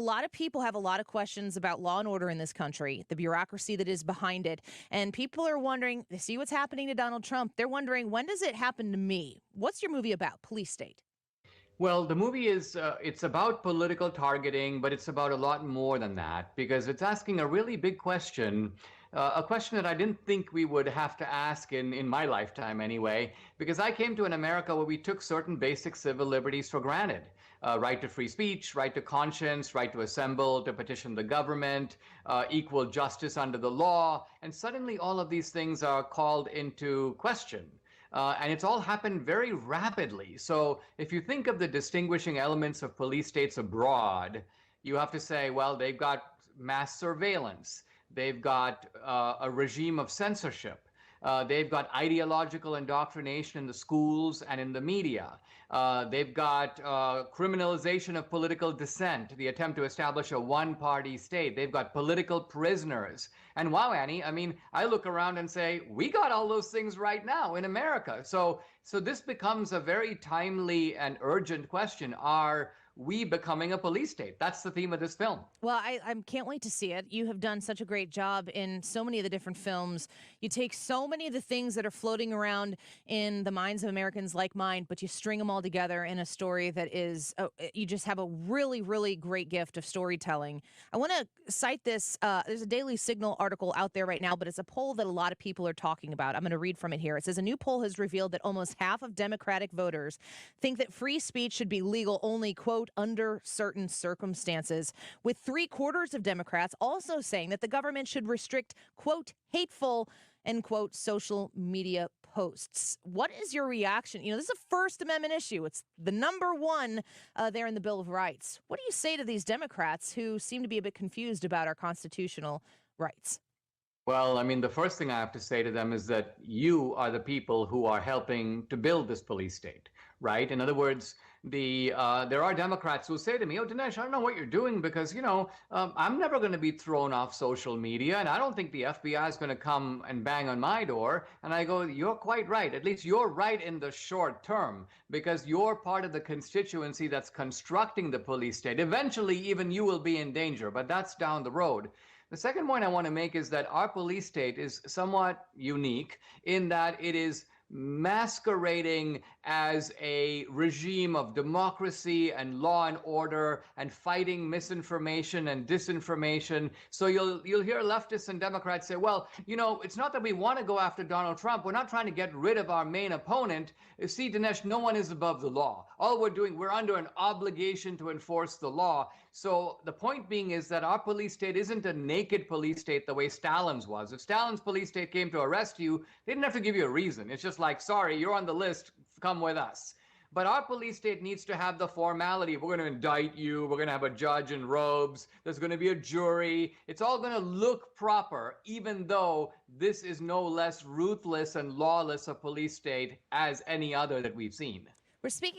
lot of people have a lot of questions about law and order in this country, the bureaucracy that is behind it. And people are wondering, they see what's happening to Donald Trump. They're wondering, when does it happen to me? What's your movie about? Police State. Well, the movie is it's about political targeting, but it's about a lot more than that because it's asking a really big question, a question that I didn't think we would have to ask in my lifetime anyway, because I came to an America where we took certain basic civil liberties for granted. Right to free speech, right to conscience, right to assemble, to petition the government, equal justice under the law, and suddenly all of these things are called into question. And it's all happened very rapidly. So if you think of the distinguishing elements of police states abroad, you have to say, well, they've got mass surveillance. They've got a regime of censorship. They've got ideological indoctrination in the schools and in the media. They've got criminalization of political dissent, the attempt to establish a one-party state. They've got political prisoners. And wow, Annie, I mean, I look around and say, we got all those things right now in America. So this becomes a very timely and urgent question. Are we becoming a police state? That's the theme of this film. Well, I can't wait to see it. You have done such a great job in so many of the different films. You take so many of the things that are floating around in the minds of Americans like mine, but you string them all together in a story that is, you just have a really, really great gift of storytelling. I want to cite this. There's a Daily Signal article out there right now, but it's a poll that a lot of people are talking about. I'm going to read from it here. It says a new poll has revealed that almost half of Democratic voters think that free speech should be legal only, quote, under certain circumstances, with 3/4 of Democrats also saying that the government should restrict, quote, hateful, end quote, social media posts. What is your reaction? You know, this is a First Amendment issue. It's the number one there in the Bill of Rights. What do you say to these Democrats who seem to be a bit confused about our constitutional rights? Well, I mean, the first thing I have to say to them is that you are the people who are helping to build this police state, right? In other words, there are Democrats who say to me, "Oh, Dinesh, I don't know what you're doing because I'm never going to be thrown off social media, and I don't think the FBI is going to come and bang on my door." And I go, "You're quite right. At least you're right in the short term because you're part of the constituency that's constructing the police state. Eventually, even you will be in danger, but that's down the road." The second point I want to make is that our police state is somewhat unique in that it is masquerading as a regime of democracy and law and order and fighting misinformation and disinformation. So you'll hear leftists and Democrats say, well, it's not that we want to go after Donald Trump. We're not trying to get rid of our main opponent. See, Dinesh, no one is above the law. All we're doing, we're under an obligation to enforce the law. So the point being is that our police state isn't a naked police state the way Stalin's was. If Stalin's police state came to arrest you, they didn't have to give you a reason. It's just like, sorry, you're on the list, come with us. But our police state needs to have the formality. We're going to indict you. We're going to have a judge in robes. There's going to be a jury. It's all going to look proper, even though this is no less ruthless and lawless a police state as any other that we've seen. We're speaking